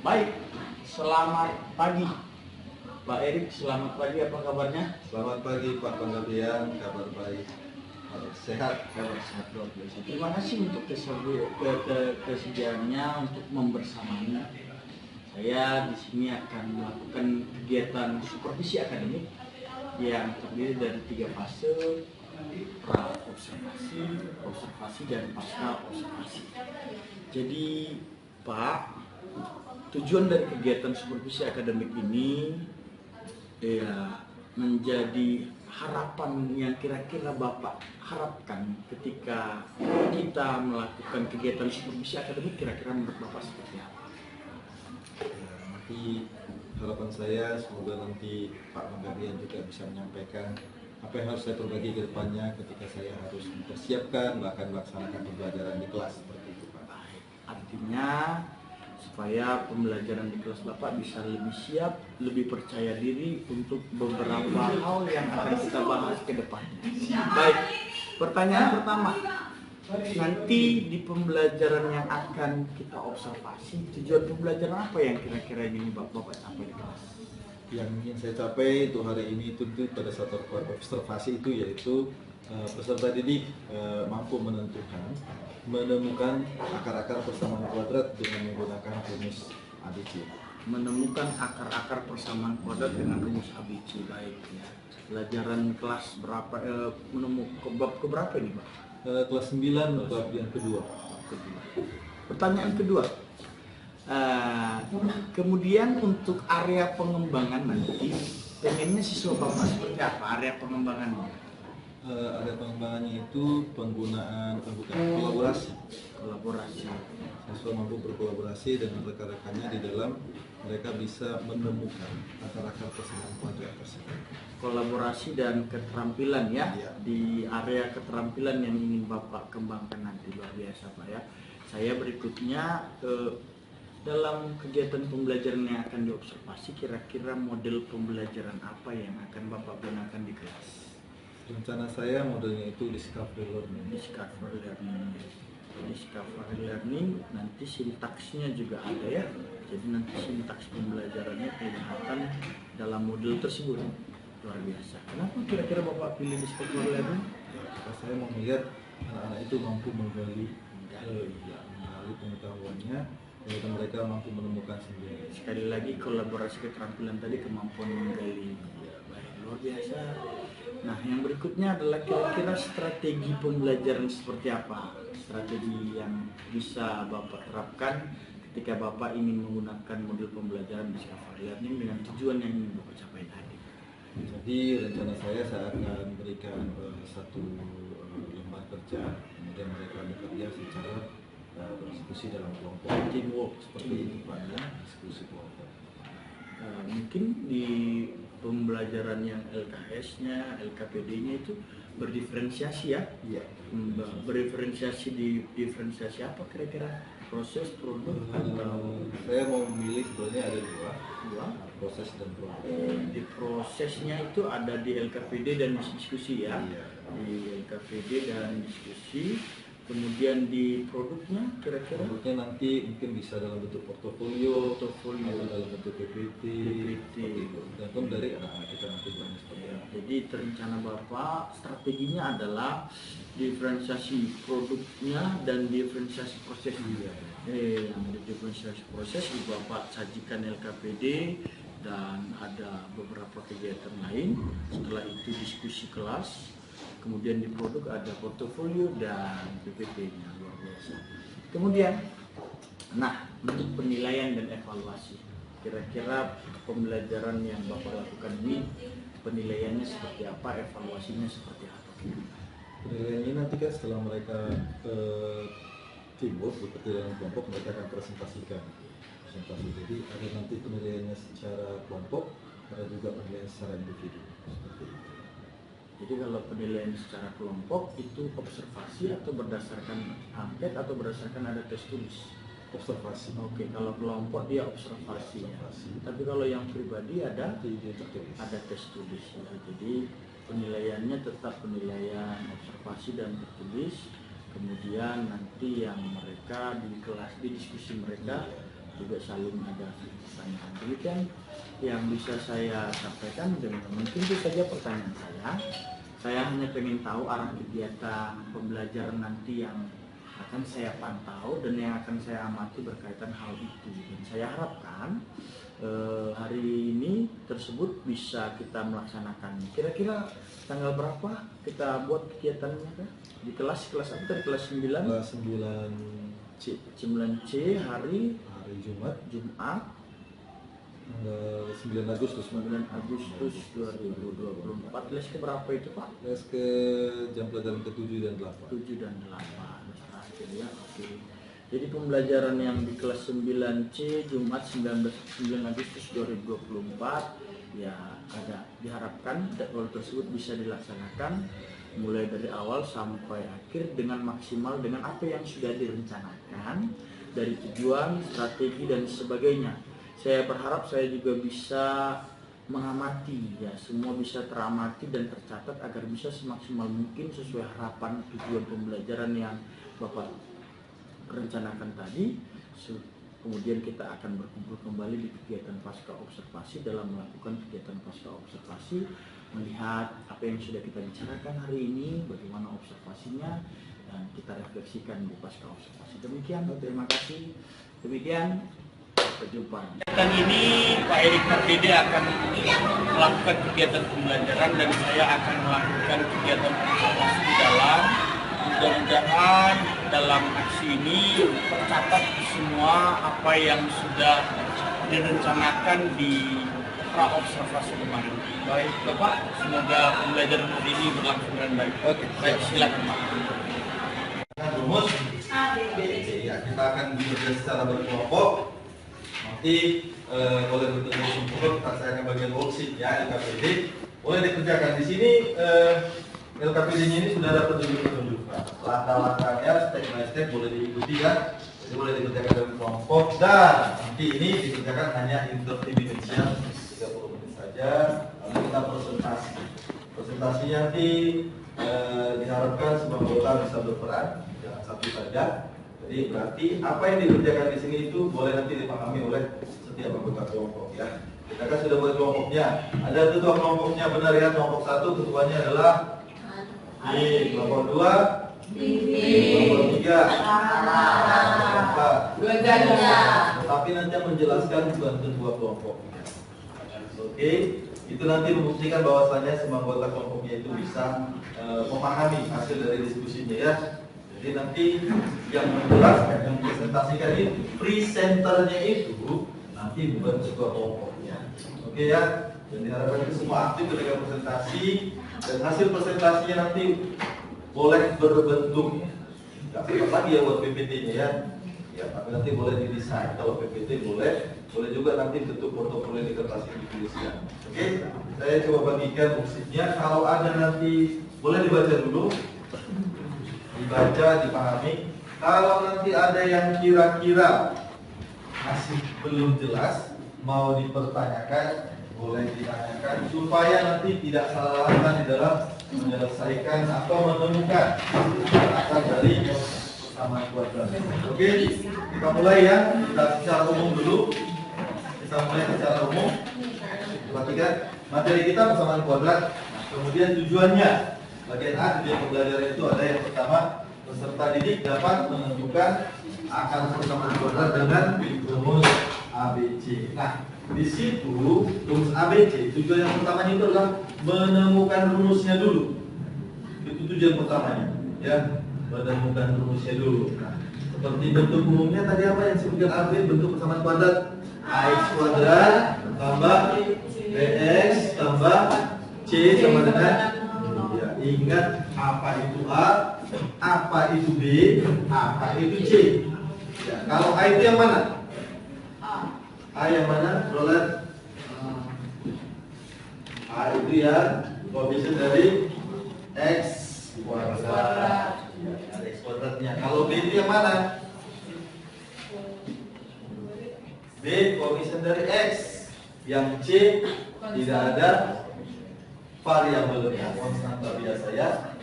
Baik, selamat pagi Pak Erik, selamat pagi, apa kabarnya? Selamat pagi Pak Panggabean, kabar baik, sehat. Kabar sehat luar biasa. Terima kasih untuk kesediaannya untuk membersamai. Saya di sini akan melakukan kegiatan supervisi akademik yang terdiri dari 3 fase: pra observasi, observasi, dan pasca observasi. Jadi Pak, tujuan dari kegiatan supervisi akademik ini ya menjadi harapan yang kira-kira Bapak harapkan ketika kita melakukan kegiatan supervisi akademik, kira-kira menurut Bapak seperti apa? Nanti harapan saya semoga nanti Pak Panggabean juga bisa menyampaikan apa yang harus saya berbagi ke depannya ketika saya harus mempersiapkan bahkan melaksanakan pembelajaran di kelas seperti itu Pak. Baik, artinya supaya pembelajaran di kelas Bapak bisa lebih siap, lebih percaya diri untuk beberapa hal yang akan kita bahas ke depannya. Baik, pertanyaan pertama. Nanti di pembelajaran yang akan kita observasi, tujuan pembelajaran apa yang kira-kira ingin Bapak capai di kelas? Yang ingin saya capai untuk hari ini tentu pada saat observasi itu yaitu peserta didik mampu menemukan akar-akar persamaan kuadrat dengan menggunakan rumus ABC. Menemukan akar-akar persamaan kuadrat dengan rumus ABC. Baik ya. Pelajaran kelas berapa? Menemukan bab keberapa ini Pak? Kelas 9 bab yang kedua. Pertanyaan kedua. Kemudian untuk area pengembangan nanti, pengennya siswa Bapak seperti apa area pengembangannya? Area pengembangannya itu penggunaan kolaborasi. Siswa mampu berkolaborasi dengan rekan-rekannya di dalam mereka bisa menemukan akar-akar persamaan kuadrat tersebut. Kolaborasi dan keterampilan ya, Iya. di area keterampilan yang ingin Bapak kembangkan nanti, luar biasa Pak ya. Saya berikutnya dalam kegiatan pembelajaran yang akan diobservasi, kira-kira model pembelajaran apa yang akan Bapak gunakan di kelas? Rencana saya modelnya itu discovery learning. Discovery learning, nanti sintaksnya juga ada ya. Jadi nanti sintaks pembelajarannya kelihatan dalam model tersebut. Luar biasa. Kenapa kira-kira Bapak pilih discovery learning? Karena saya mau melihat anak-anak itu mampu menggali pengetahuannya, kemudian mereka mampu menemukan sendiri. Sekali lagi kolaborasi keterampilan tadi, kemampuan menggali. Baik, luar biasa. Nah, yang berikutnya adalah kira-kira strategi pembelajaran seperti apa? Strategi yang bisa Bapak terapkan ketika Bapak ingin menggunakan model pembelajaran discovery learning dengan tujuan yang ingin Bapak capai tadi. Jadi rencana saya akan berikan satu lembar kerja, kemudian mereka bekerja secara berdiskusi dalam kelompok, teamwork seperti itu Pak ya, diskusi kelompok. Mungkin di pembelajaran yang LKS-nya, LKPD-nya itu berdiferensiasi ya? Iya. Berdiferensiasi di diferensiasi apa kira-kira? Proses, produk, atau? Saya mau memilih sebenarnya ada dua, proses dan produk. Di prosesnya itu ada di LKPD dan diskusi ya? Iya. Di LKPD dan diskusi. Kemudian di produknya kira-kira? Produknya nanti mungkin bisa dalam bentuk portofolio atau dalam bentuk PPT. Tergantung dari anak-anak kita nanti buatnya seperti apa. Jadi terencana Bapak strateginya adalah diferensiasi produknya dan diferensiasi prosesnya. Yang diferensiasi proses Bapak sajikan LKPD dan ada beberapa kegiatan lain. Setelah itu diskusi kelas. Kemudian di produk ada portofolio dan PPT-nya, luar biasa. Kemudian, nah untuk penilaian dan evaluasi, kira-kira pembelajaran yang Bapak lakukan ini penilaiannya seperti apa, evaluasinya seperti apa? Penilaiannya nanti kan setelah mereka teamwork bekerja dalam kelompok, mereka akan presentasi. Jadi ada nanti penilaiannya secara kelompok, ada juga penilaian secara individu. Seperti itu. Jadi kalau penilaian secara kelompok itu observasi atau berdasarkan angket atau berdasarkan ada tes tulis? Observasi. Oke, kalau kelompok dia observasi. Ya. Tapi kalau yang pribadi ada tes tulis. Ya. Jadi penilaiannya tetap penilaian observasi dan tertulis. Kemudian nanti yang mereka di kelas, di diskusi mereka juga saling ada pertanyaan. Demikian yang bisa saya sampaikan, dan mungkin itu saja pertanyaan saya. Saya hanya pengen tahu arah kegiatan pembelajaran nanti yang akan saya pantau dan yang akan saya amati berkaitan hal itu. Dan saya harapkan hari ini tersebut bisa kita melaksanakan. Kira-kira tanggal berapa kita buat kegiatannya Kak? Di kelas apa tadi? Kelas 9? Kelas 9C. 9C hari Jumat tanggal 9 Agustus. 9 Agustus 2024. Les ke berapa itu Pak? Les ke jam pelajaran ke-7 dan 8. 7 dan 8. Terakhir ya. Oke. Jadi pembelajaran yang di kelas 9C Jumat 9 Agustus 2024 ya diharapkan hal tersebut bisa dilaksanakan mulai dari awal sampai akhir dengan maksimal dengan apa yang sudah direncanakan dari tujuan, strategi dan sebagainya. Saya berharap saya juga bisa mengamati ya, semua bisa teramati dan tercatat agar bisa semaksimal mungkin sesuai harapan tujuan pembelajaran yang Bapak rencanakan tadi. Kemudian kita akan berkumpul kembali di kegiatan pasca observasi dalam melakukan kegiatan pasca observasi, melihat apa yang sudah kita bicarakan hari ini, bagaimana observasinya, dan kita refleksikan di pasca observasi. Demikian, terima kasih. Demikian, sampai jumpa. Dan ini Pak Erik Pardede akan melakukan kegiatan pembelajaran dan saya akan melakukan kegiatan observasi di dalam. Mudah-mudahan dalam aksi ini tercatat semua apa yang sudah direncanakan di pra-observasi kemarin. Baik Bapak, semoga pembelajaran hari ini berlangsung dengan baik. Oke, baik, silakan Pak. Rumus ya, kita akan bekerja secara berkelompok. Nanti boleh bertemu sempurna, saya akan bagian worksheet ya LKPD. Boleh dikerjakan di sini. LKPD-nya ini sudah ada petunjuk-petunjuknya, langkah-langkahnya step by step boleh diikuti ya. Jadi boleh dikerjakan dalam kelompok dan nanti ini dikerjakan hanya interdimensional 30 menit saja. Lalu kita presentasi. Presentasinya nanti diharapkan semua anggota bisa berperan, jangan satu saja. Jadi berarti apa yang dikerjakan di sini itu boleh nanti dipahami oleh setiap anggota kelompok ya. Kita kan sudah buat kelompoknya. Ada ketua kelompoknya benar ya. Kelompok 1 ketuanya adalah di kelompok 2 kelompok 3 kelompok 4 tapi nanti yang menjelaskan bukan ketua kelompok. Oke, itu nanti membuktikan bahwasannya semua anggota kelompoknya itu bisa memahami hasil dari diskusinya ya. Jadi nanti yang menjelaskan, yang presentasikan itu presenternya itu nanti bukan ketua kelompoknya. Oke ya. Dan diharapkan itu semua aktif ketika presentasi dan hasil presentasinya nanti boleh berbentuk nggak sempat lagi ya buat PPT-nya ya. Ya, tapi nanti boleh didesain kalau PPT boleh juga nanti bentuk portofolio di kertas yang dituliskan. Oke, saya coba bagikan worksheet-nya. Kalau ada nanti boleh dibaca dulu, dibaca, dipahami. Kalau nanti ada yang kira-kira masih belum jelas, mau dipertanyakan, boleh ditanyakan supaya nanti tidak salah langkah di dalam menyelesaikan atau menemukan akar dari persamaan kuadrat. Oke, kita mulai ya. Kita secara umum dulu. Kita mulai secara umum. Perhatikan materi kita persamaan kuadrat. Kemudian tujuannya bagian A, tujuan pembelajaran itu ada yang pertama, peserta didik dapat menentukan akar persamaan kuadrat dengan rumus ABC. Nah, di situ rumus ABC tujuan yang pertamanya itu adalah menemukan rumusnya dulu. Itu tujuan pertamanya, ya, menemukan rumusnya dulu. Nah, seperti bentuk umumnya tadi apa yang disebutkan Alvin, bentuk persamaan kuadrat ax kuadrat tambah bx tambah c sama dengan ya, ingat apa itu a, apa itu b, apa itu c. Ya, kalau a itu yang mana? A yang mana? Roland? A itu ya koefisien dari X kuadrat. Ya, X kuadratnya. Kalau B itu yang mana? B koefisien dari X. Yang C tidak ada variabelnya, konstanta biasa ya.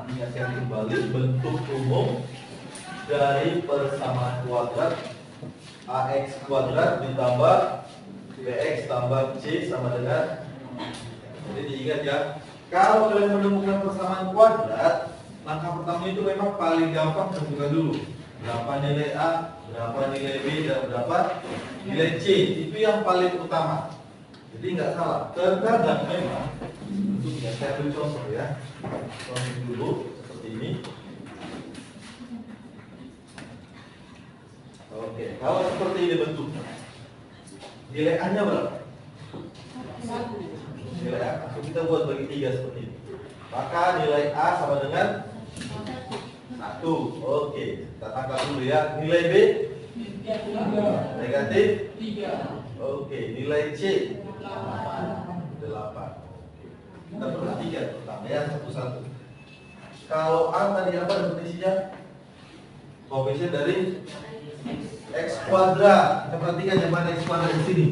Ingatkan kembali bentuk umum dari persamaan kuadrat AX kuadrat ditambah BX tambah C sama dengan. Jadi diingat ya, kalau kalian menemukan persamaan kuadrat, langkah pertama itu memang paling gampang tentukan dulu berapa nilai A, berapa nilai B, dan berapa nilai C. Itu yang paling utama. Jadi nggak salah. Terkadang memang, bentuknya saya ambil contoh ya. Contoh dulu seperti ini. Oke, kalau seperti ini bentuknya, nilai A-nya berapa? Nilai A. Kita buat bagi 3 seperti ini. Maka nilai A sama dengan 1. Oke, kita tangkap dulu ya. Nilai B negatif 3. Oke, nilai C 8. Kita perhatikan pertama ya, satu-satu. Kalau A tadi apa definisinya? Koefisien dari X kuadrat. Kita perhatikan yang mana X kuadrat di sini.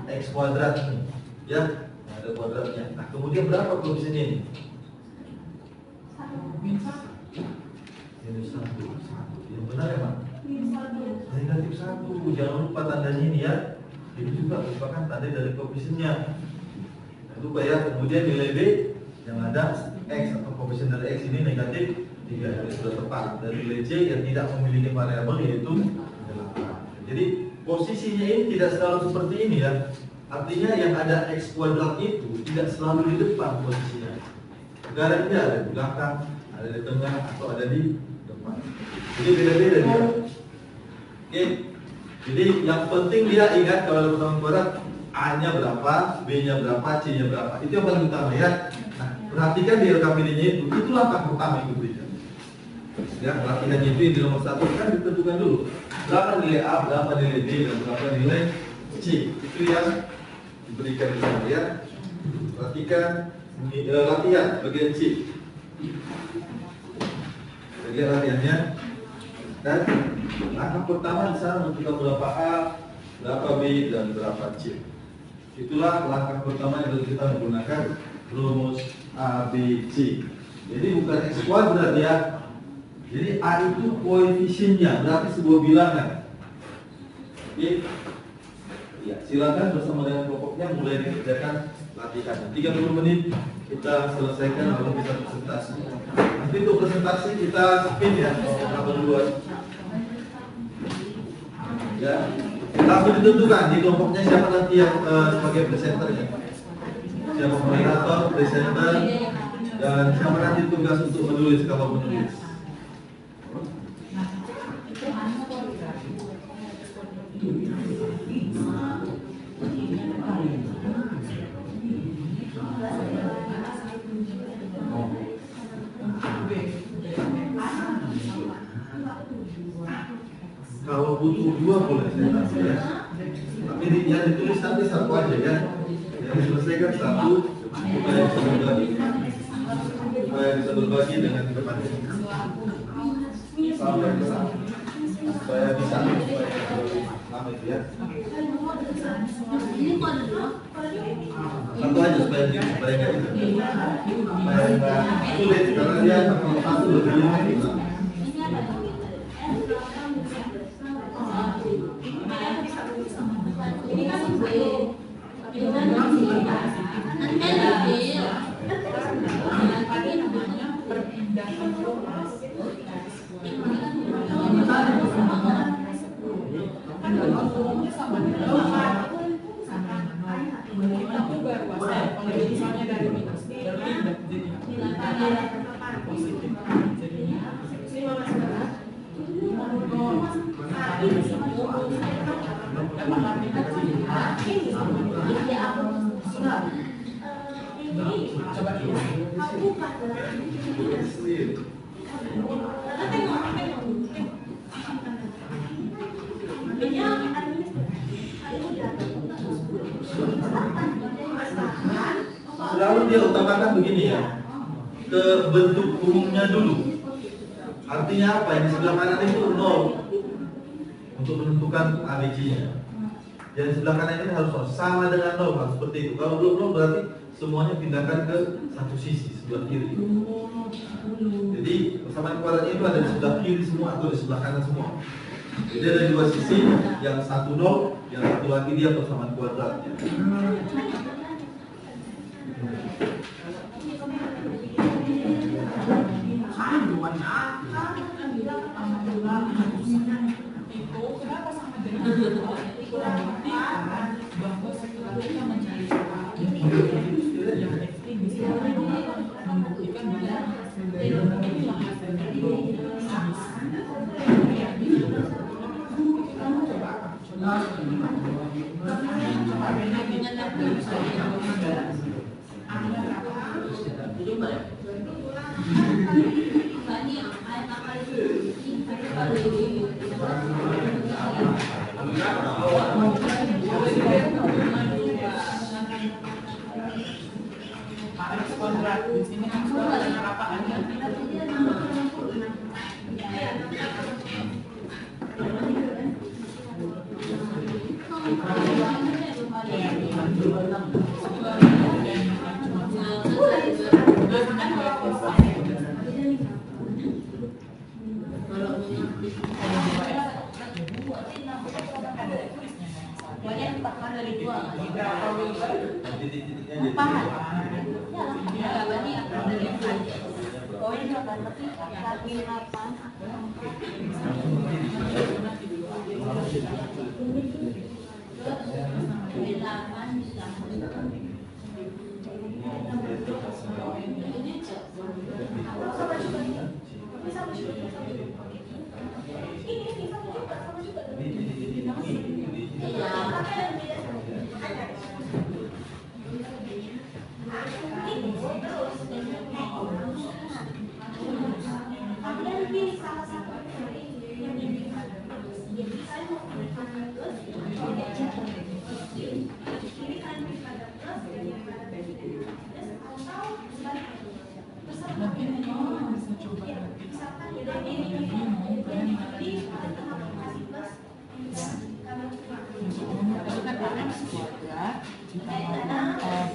X kuadrat ini, ya, ada kuadratnya. Nah, kemudian berapa koefisien ini? Minus 1. Yang benar ya, Pak? Negatif 1. Jangan lupa tandanya ini ya. Ini juga merupakan tanda dari koefisiennya. Jangan lupa ya. Kemudian nilai B yang ada X atau koefisien dari X ini negatif 3. Ini sudah tepat. Dan nilai C yang tidak memiliki variabel yaitu 8. Jadi posisinya ini tidak selalu seperti ini ya. Artinya yang ada X kuadrat itu tidak selalu di depan posisinya. Kadang dia ada di belakang, ada di tengah, atau ada di depan. Jadi beda-beda dia. Oke. Jadi yang penting dia ingat kalau ada persamaan kuadrat, A-nya berapa, B-nya berapa, C-nya berapa. Itu yang paling utama ya. Nah, perhatikan di LKPD-nya itu langkah pertama yang diberikan. Ya, latihan itu di nomor 1 kan ditentukan dulu berapa nilai A, berapa nilai B, dan berapa nilai C. Itu yang diberikan di sana ya. Perhatikan latihan bagian C. Bagian latihannya. Dan langkah pertama di sana menentukan berapa A, berapa B, dan berapa C. Itulah langkah pertama yang kita menggunakan rumus A, B, C. Jadi bukan X kuadrat ya. Jadi A itu koefisiennya, berarti sebuah bilangan. Oke. Ya, silakan bersama dengan kelompoknya mulai dikerjakan latihan. 30 menit kita selesaikan baru bisa presentasi. Nanti untuk presentasi kita spin ya, kalau duluan. Ya, langsung ditentukan di kelompoknya siapa nanti yang sebagai presenternya. Siapa moderator, presenter, dan siapa nanti tugas untuk menulis kalau menulis. Kalau butuh 2 boleh saya kasih ya. Tapi yang ditulis nanti 1 aja ya. Yang diselesaikan 1 supaya bisa berbagi. Supaya bisa berbagi dengan teman. Sampai ke sana. Supaya bisa lama itu ya. Satu aja supaya nggak itu. Supaya nggak sulit karena dia kalau 1 lebih. Selalu dia utamakan begini ya, ke bentuk umumnya dulu. Artinya apa? Yang di sebelah kanan itu 0 untuk menentukan ABC-nya. Yang di sebelah kanan ini harus sama dengan 0, harus seperti itu. Kalau belum 0 berarti semuanya pindahkan ke satu sisi, sebelah kiri. Jadi persamaan kuadratnya itu ada di sebelah kiri semua atau di sebelah kanan semua. Jadi ada dua sisi, yang satu nol, yang satu lagi dia persamaan kuadrat.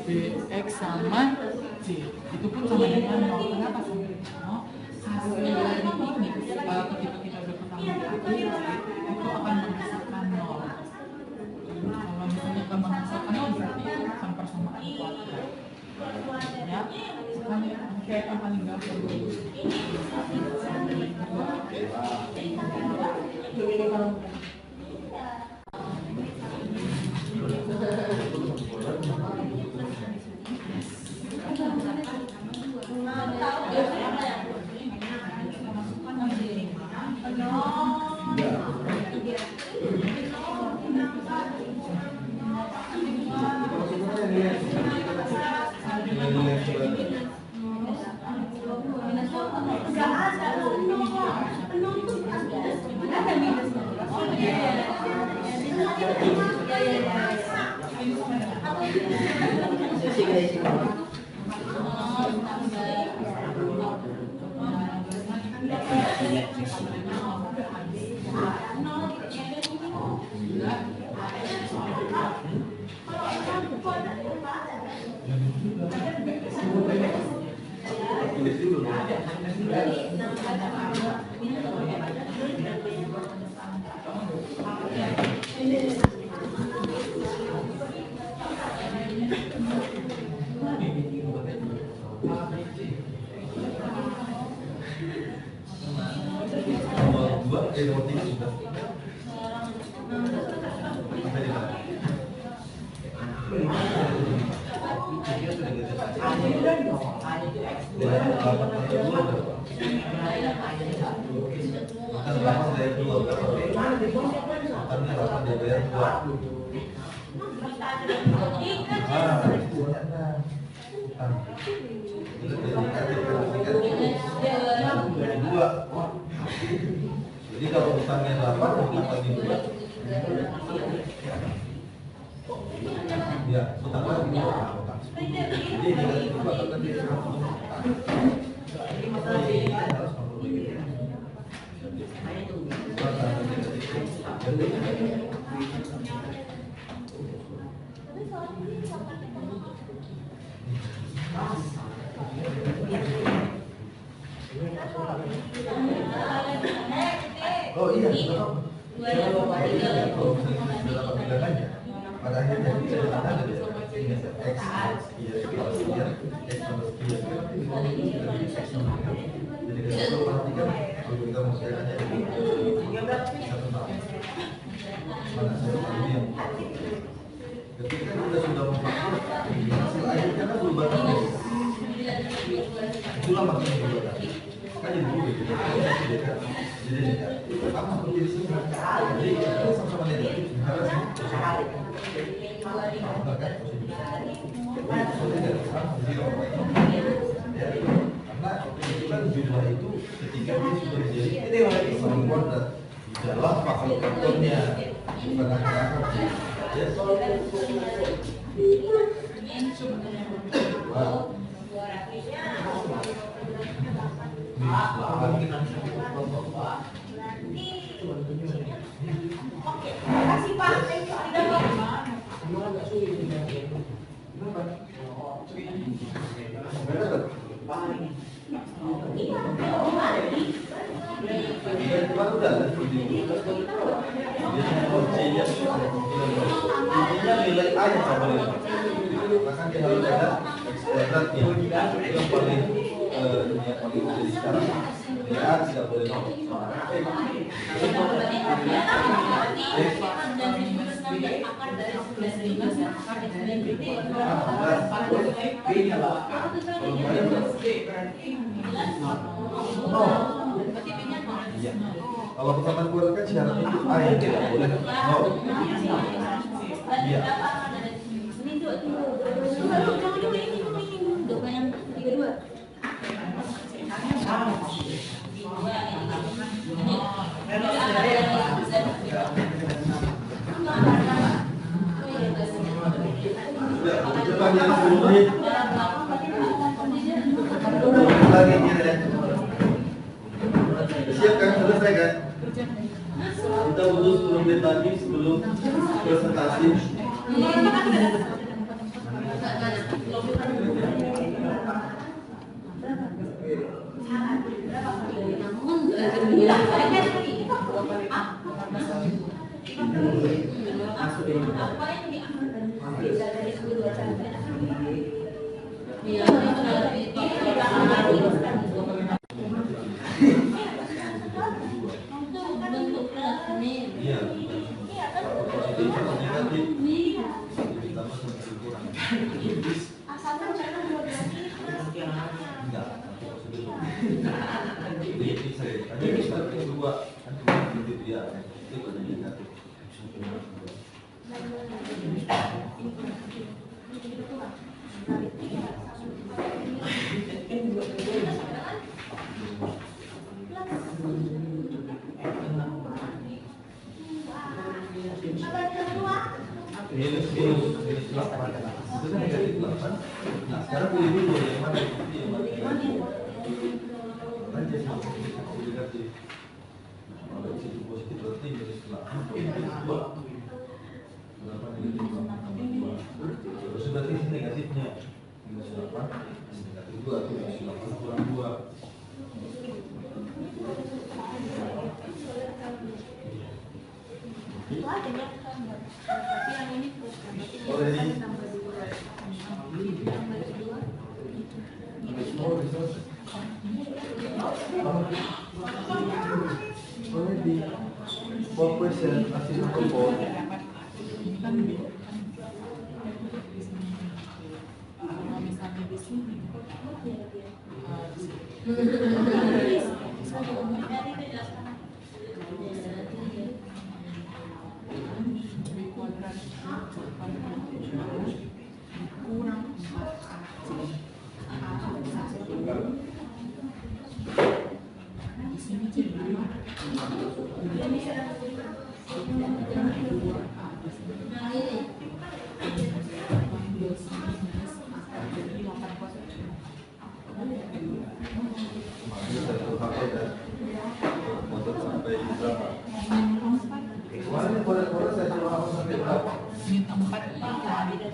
Bx sama C itu pun sama dengan 0. Kenapa sama dengan 0? Hasil dari ini ketika kita berkembang di akhir itu akan menghasilkan 0. Kalau misalnya kita menghasilkan 0 berarti itu akan persamaan kuadrat. Ya, kayak yang paling gampang dulu. Nomor 3 sudah. Jadi kalau utangnya 8, utang lagi 2. Ya, utang lagi 2. Jadi negatif 2 akan tadi oh iya, kalau misalnya dalam pemilangannya, pada akhirnya kita ada di X plus sekian, X plus sekian, jadi X nomornya. Jadi kita perhatikan kalau kita mau sekarangnya satu tahun. Mana ini yang ketika kita sudah membuat hasil akhirnya kan berubah terus. Itulah makanya berubah. Kan jadi berubah gitu. Jadi sama seperti di sini. Jadi kita sama-sama negatif. Harus sama kan? Karena itu kan jumlah itu ketika dia sudah jadi sama kuadrat di dalam makhluk kantornya bukan akar-akar. Ya. Wow. Kasih Pak, nilai A yang sama dengan bahkan dia harus ada X kuadratnya itu yang paling jadi sekarang nilai A tidak boleh nol. Iya. Kalau persamaan kuadrat kan syaratnya itu A yang tidak boleh nol. Iya. Coba yang 10 menit. Lagi ya. Siap kan? Selesai kan? Kita butuh 10 menit lagi sebelum presentasi. Iya. Positif atau negatif? Enggak. Ini saya. Ada bisa kedua, kan negatif ya. Itu ada negatif. Minus 8 itu kan negatif 8. Nah sekarang pilih dulu yang mana positif yang mana negatif. Aja sih negatif. Kalau di situ positif berarti minus 8 minus 2. Berapa negatif 8 terus berarti ini negatifnya minus 8 negatif 2 atau minus 8 kurang 2. Already 4% masih cukup. Misalnya di sini kurang di sini jadi Untuk sampai berapa? Kemarin kode-kode saya coba sampai berapa? min 4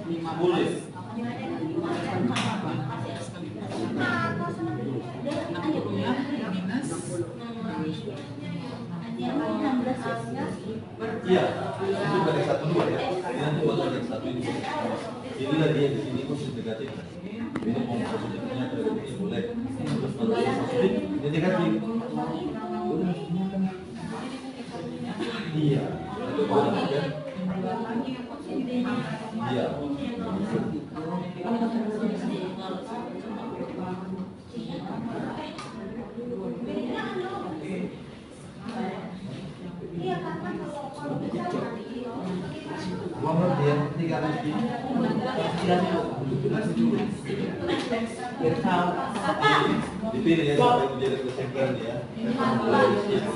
5 Boleh. minus Iya, itu dari 1 2 ya. Ini nanti buat yang 1 ini. Inilah dia di sini positif negatif. Ini mau positifnya atau ini boleh. Terus kalau yang positif, ini negatif. Iya. Ada boleh ya. Iya. Nomor dia 3 lagi. Dipilih ya sampai menjadi kesimpulan ya.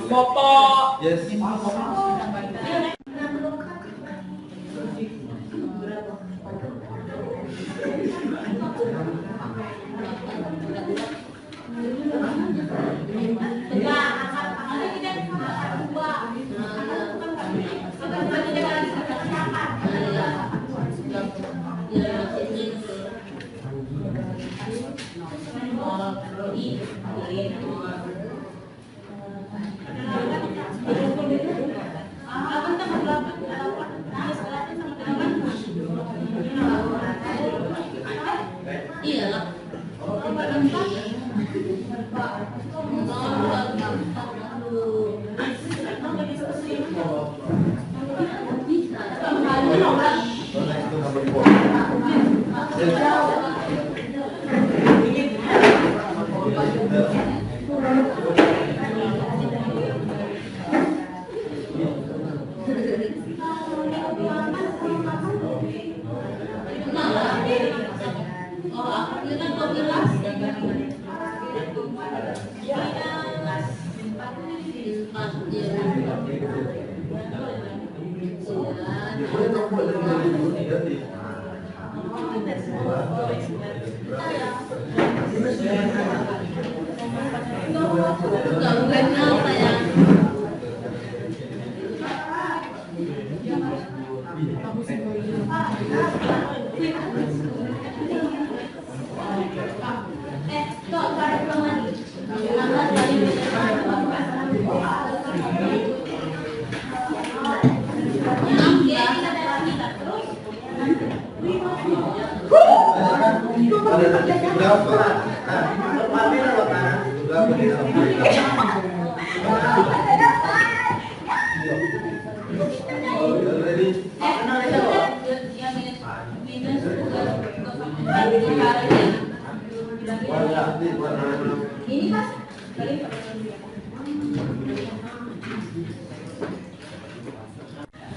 Bapak. Yes.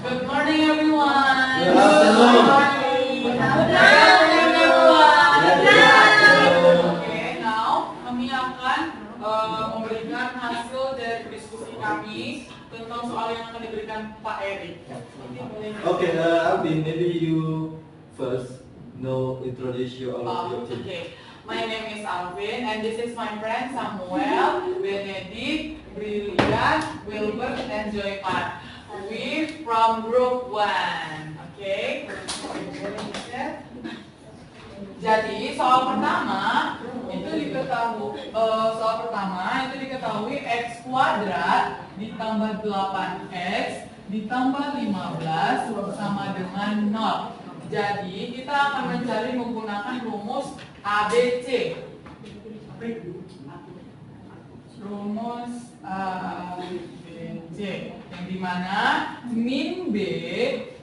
Good morning everyone. Good afternoon. Oke, now kami akan memberikan hasil dari diskusi kami tentang soal yang akan diberikan Pak Erik. Okay, Alvin, maybe you first introduce your team. Okay. My name is Alvin and this is my friend Samuel, Benedict, Brilliant, Wilbert, and Joypat. We from group 1. Okay. Jadi soal pertama itu diketahui x kuadrat ditambah 8x ditambah 15 sama dengan 0. Jadi kita akan mencari menggunakan rumus ABC. Rumus ABC yang dimana min B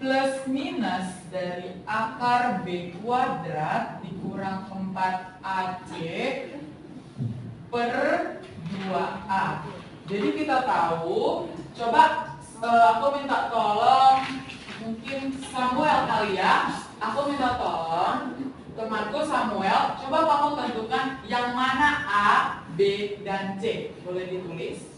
plus minus dari akar B kuadrat dikurang 4AC per 2A. Jadi kita tahu, coba aku minta tolong mungkin Samuel kali ya. Aku minta tolong temanku Samuel, coba kamu tentukan yang mana A, B, dan C. Boleh ditulis?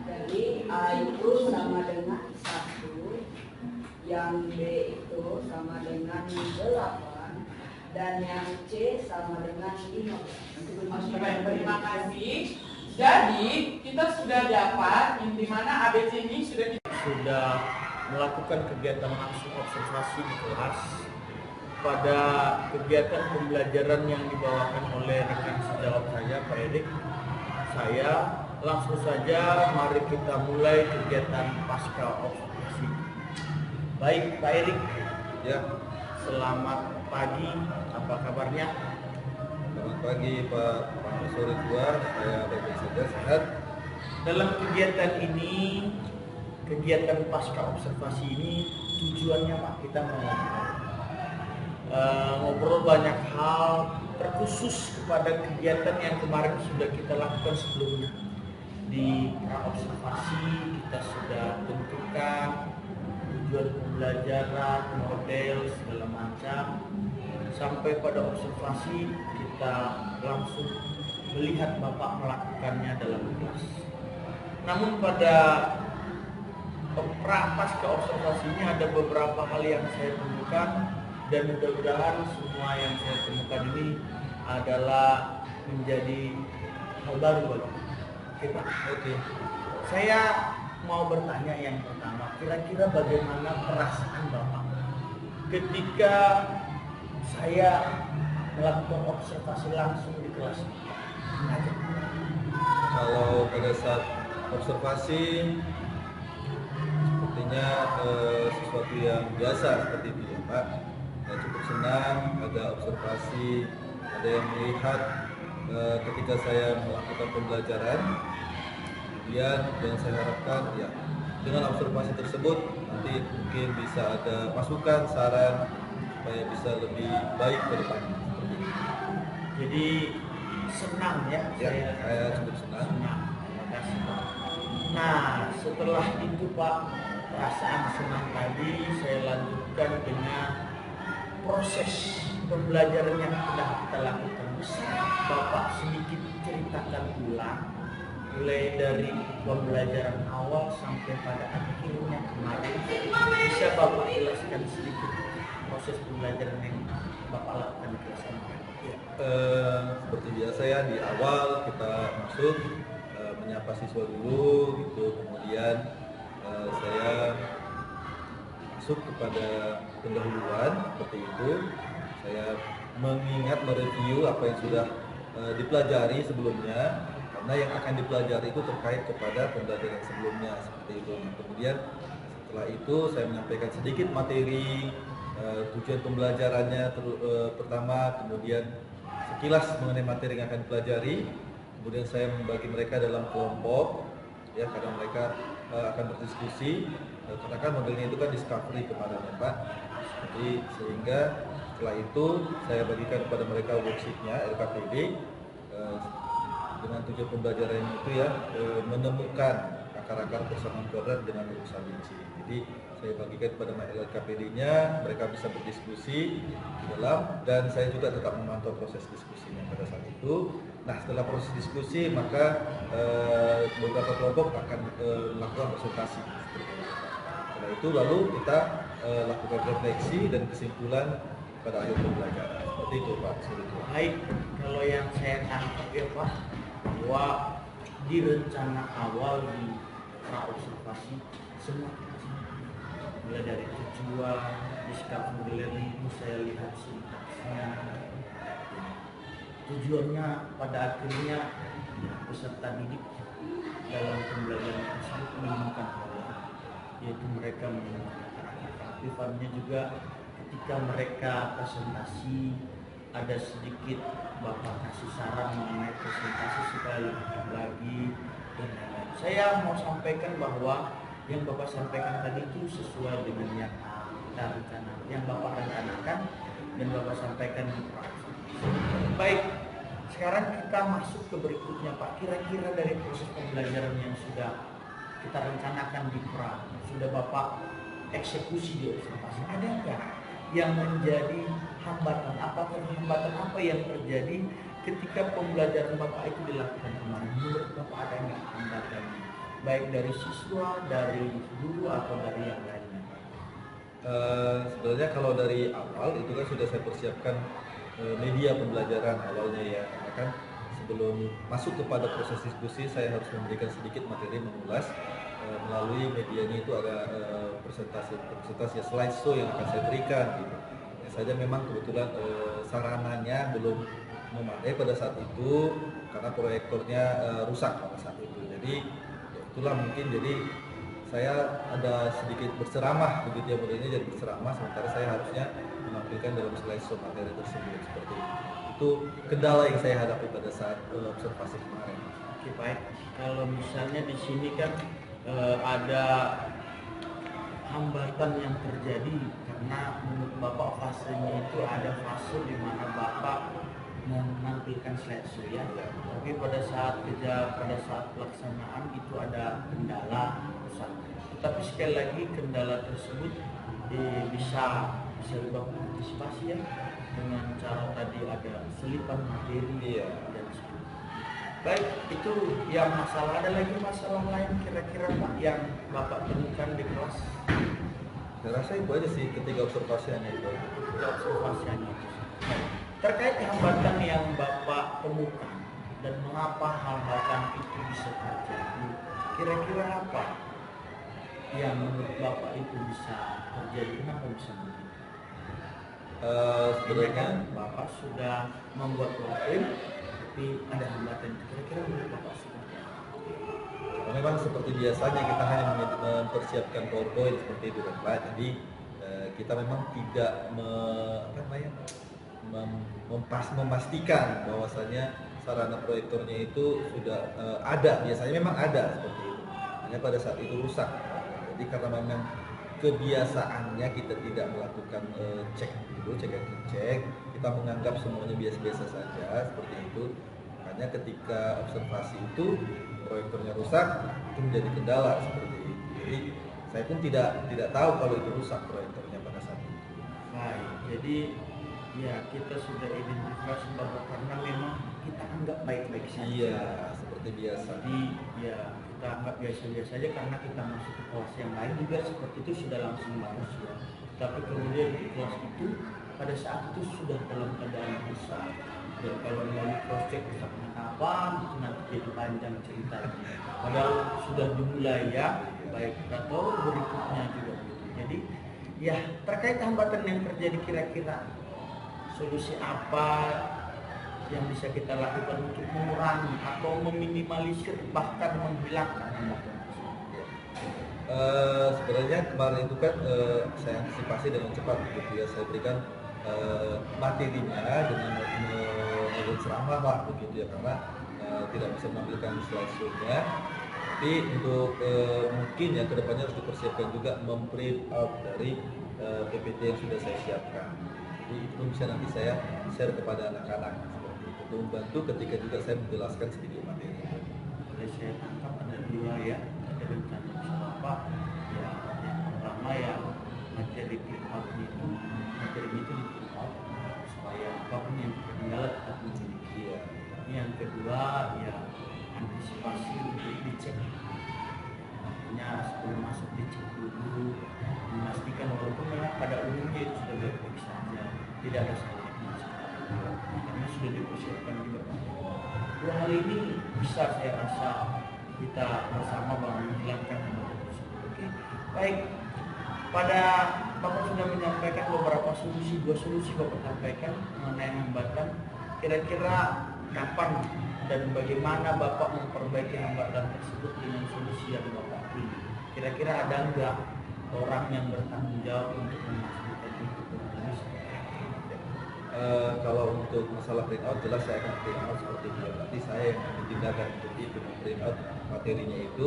Jadi A itu sama dengan 1, yang B itu sama dengan 8, dan yang C sama dengan 15. Baik, terima kasih. Jadi kita sudah dapat yang dimana ABC ini sudah Sudah melakukan kegiatan langsung observasi di kelas pada kegiatan pembelajaran yang dibawakan oleh rekan sejawat saya, Pak Erik. Saya langsung saja mari kita mulai kegiatan pasca observasi. Baik, Pak Erik. Ya, Selamat pagi, apa kabarnya? selamat pagi Pak Sore Tua, saya baik-baik saja, sehat. Dalam kegiatan ini, kegiatan pasca observasi ini tujuannya Pak, kita mau ngobrol banyak hal terkhusus kepada kegiatan yang kemarin sudah kita lakukan sebelumnya. Di pra-observasi kita sudah tentukan tujuan pembelajaran, model, segala macam. Sampai pada observasi kita langsung melihat Bapak melakukannya dalam kelas. Namun pada pasca observasi ini ada beberapa hal yang saya temukan, dan mudah-mudahan semua yang saya temukan ini adalah menjadi hal baru bagi kita. Oke. Saya mau bertanya yang pertama, kira-kira bagaimana perasaan Bapak ketika saya melakukan observasi langsung di kelas mengajar? Kalau pada saat observasi sepertinya sesuatu yang biasa seperti itu ya Pak. Saya cukup senang ada observasi, ada yang melihat ketika saya melakukan pembelajaran. Kemudian yang saya harapkan ya dengan observasi tersebut nanti mungkin bisa ada masukan, saran supaya bisa lebih baik ke depannya. Seperti itu. Jadi senang ya, Ya, saya cukup senang. Terima kasih Pak. Nah, setelah itu Pak, perasaan senang tadi saya lanjutkan dengan proses pembelajaran yang sudah kita lakukan. Bisa Bapak sedikit ceritakan ulang mulai dari pembelajaran awal sampai pada akhirnya kemarin. Bisa Bapak jelaskan sedikit proses pembelajaran yang Bapak lakukan di kelas kemarin? Seperti biasa ya, di awal kita masuk menyapa siswa dulu gitu, kemudian saya masuk kepada pendahuluan seperti itu. Saya mengingat, mereview apa yang sudah dipelajari sebelumnya, karena yang akan dipelajari itu terkait kepada pembelajaran sebelumnya seperti itu. Kemudian setelah itu saya menyampaikan sedikit materi, tujuan pembelajarannya pertama, kemudian sekilas mengenai materi yang akan dipelajari. Kemudian saya membagi mereka dalam kelompok ya, karena mereka akan berdiskusi, karena kan modelnya itu kan discovery kemarin ya Pak. Jadi sehingga setelah itu saya bagikan kepada mereka worksheetnya LKPD dengan tujuan pembelajaran itu ya, menemukan akar-akar persamaan kuadrat dengan rumus ABC. Jadi saya bagikan kepada LKPD-nya, mereka bisa berdiskusi di dalam, dan saya juga tetap memantau proses diskusinya pada saat itu. Nah, setelah proses diskusi maka beberapa kelompok akan melakukan presentasi. Setelah itu lalu kita lakukan refleksi dan kesimpulan pada akhir pembelajaran. Seperti itu Pak. Baik, kalau yang saya tangkap ya Pak, bahwa di rencana awal di pra-observasi semua mulai dari tujuan, discovery learning itu saya lihat sintaksnya, tujuannya pada akhirnya peserta didik dalam pembelajaran tersebut menemukan hal, yaitu mereka menemukan keaktifannya juga ketika mereka presentasi. Ada sedikit Bapak kasih saran mengenai presentasi supaya lebih lagi dan lain-lain. Saya mau sampaikan bahwa yang Bapak sampaikan tadi itu sesuai dengan yang kita rencanakan, yang Bapak rencanakan dan Bapak sampaikan di proses. Baik, sekarang kita masuk ke berikutnya Pak. Kira-kira dari proses pembelajaran yang sudah kita rencanakan di pra, sudah Bapak eksekusi di observasi, ada nggak yang menjadi hambatan? Apakah hambatan apa yang terjadi ketika pembelajaran Bapak itu dilakukan kemarin? Menurut Bapak ada nggak hambatannya? Baik dari siswa, dari guru, atau dari yang lainnya? Sebenarnya kalau dari awal itu kan sudah saya persiapkan media pembelajaran awalnya ya, karena kan sebelum masuk kepada proses diskusi saya harus memberikan sedikit materi mengulas. Melalui medianya itu ada presentasi slideshow yang akan saya berikan gitu. saja memang kebetulan sarananya belum memadai pada saat itu karena proyektornya rusak pada saat itu. Jadi itulah mungkin jadi saya ada sedikit berceramah begitu ya, modelnya jadi berceramah sementara saya harusnya menampilkan dalam slideshow materi tersebut seperti itu. Itu kendala yang saya hadapi pada saat observasi kemarin. Oke, baik. Kalau misalnya di sini kan ada hambatan yang terjadi karena menurut Bapak fasenya itu ada fase di mana Bapak menampilkan slideshow ya. Tapi pada saat pelaksanaan itu ada kendala besar. Tapi sekali lagi kendala tersebut bisa Bapak antisipasi ya dengan cara tadi ada selipan materi dan sebagainya. Baik, itu yang masalah. Ada lagi masalah lain kira-kira Pak yang Bapak temukan di kelas? Saya rasa itu aja sih ketika observasinya itu. Observasinya itu. Terkait hambatan yang Bapak temukan dan mengapa hambatan itu bisa terjadi, kira-kira apa yang menurut Bapak itu bisa terjadi? Kenapa bisa begitu? Sebenarnya Bapak sudah membuat program, tapi ada hambatan. Kira-kira menurut Bapak seperti apa? memang seperti biasanya kita hanya mempersiapkan PowerPoint seperti itu kan Pak. Jadi kita memang tidak memastikan bahwasanya sarana proyektornya itu sudah ada. Biasanya memang ada seperti itu. Hanya pada saat itu rusak. Jadi karena memang kebiasaannya kita tidak melakukan cek dulu, cek, kita menganggap semuanya biasa-biasa saja seperti itu. Makanya ketika observasi itu proyektornya rusak, itu menjadi kendala seperti itu. Jadi saya pun tidak tahu kalau itu rusak proyektornya pada saat itu. Baik, jadi ya kita sudah identifikasi bahwa karena memang kita anggap baik-baik saja. Iya, seperti biasa. Jadi ya kita anggap biasa-biasa saja karena kita masuk ke kelas yang lain juga seperti itu sudah langsung bagus ya. Tapi kemudian di kelas itu pada saat itu sudah dalam keadaan rusak. Dan kalau mau cross-check rusaknya kapan itu nanti jadi panjang ceritanya. Padahal sudah dimulai ya, baik atau berikutnya juga. Jadi ya terkait hambatan yang terjadi kira-kira solusi apa yang bisa kita lakukan untuk mengurangi atau meminimalisir bahkan menghilangkan hambatan tersebut? Sebenarnya kemarin itu kan saya antisipasi dengan cepat gitu ya, saya berikan materinya dengan model ceramah lah begitu ya, karena tidak bisa menampilkan slideshow-nya. Tapi untuk mungkin ya kedepannya harus dipersiapkan juga memprint out dari PPT yang sudah saya siapkan. Jadi itu pun bisa nanti saya share kepada anak-anak seperti itu untuk membantu ketika juga saya menjelaskan sedikit materi. Boleh saya tangkap ada dua ya, ada rencana bersama Bapak. Ya, yang pertama ya materi print out itu di print out supaya apapun yang terkendala tetap memiliki ya. Yang kedua ya antisipasi untuk dicek. Artinya sebelum masuk dicek dulu, memastikan walaupun memang pada umumnya itu sudah baik-baik saja, tidak ada salahnya karena sudah dipersiapkan juga. Dua hal ini bisa saya rasa kita bersama menghilangkan hambatan tersebut. Oke, baik. Pada Bapak sudah menyampaikan beberapa solusi, dua solusi Bapak sampaikan mengenai hambatan. Kira-kira kapan dan bagaimana Bapak memperbaiki hambatan tersebut dengan solusi yang Bapak pilih? Kira-kira ada nggak orang yang bertanggung jawab untuk memastikan itu? Kalau untuk masalah print out jelas saya akan print out seperti itu. Nanti saya yang akan tindakan untuk itu print out materinya itu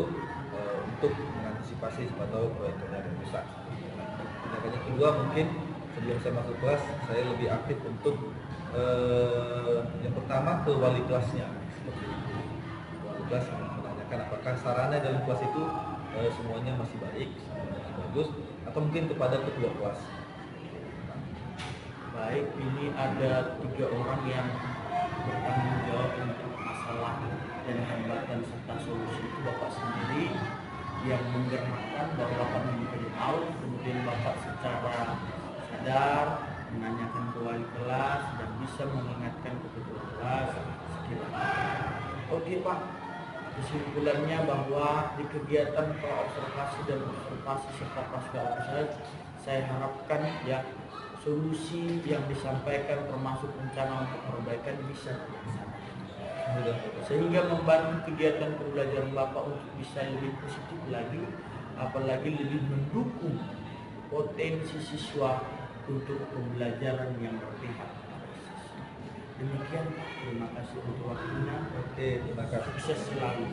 untuk mengantisipasi siapa tahu proyektornya ada rusak. Tindakannya kedua mungkin sebelum saya masuk kelas saya lebih aktif untuk yang pertama ke wali kelasnya seperti itu. Wali kelas menanyakan apakah sarana dalam kelas itu semuanya masih baik, semuanya masih bagus, atau mungkin kepada ketua kelas. Baik, ini ada 3 orang yang bertanggung jawab untuk masalah dan hambatan serta solusi itu Bapak sendiri yang menggerakkan bahwa Bapak memberi out, kemudian Bapak secara sadar menanyakan ke wali kelas dan bisa mengingatkan ke ketua kelas sekiranya. Oke Pak, kesimpulannya bahwa di kegiatan praobservasi dan observasi serta pasca observasi saya harapkan ya solusi yang disampaikan termasuk rencana untuk perbaikan bisa dilaksanakan. Sehingga membantu kegiatan pembelajaran Bapak untuk bisa lebih positif lagi, apalagi lebih mendukung potensi siswa untuk pembelajaran yang berpihak. Demikian, terima kasih untuk waktunya. Oke, terima kasih. Sukses selalu.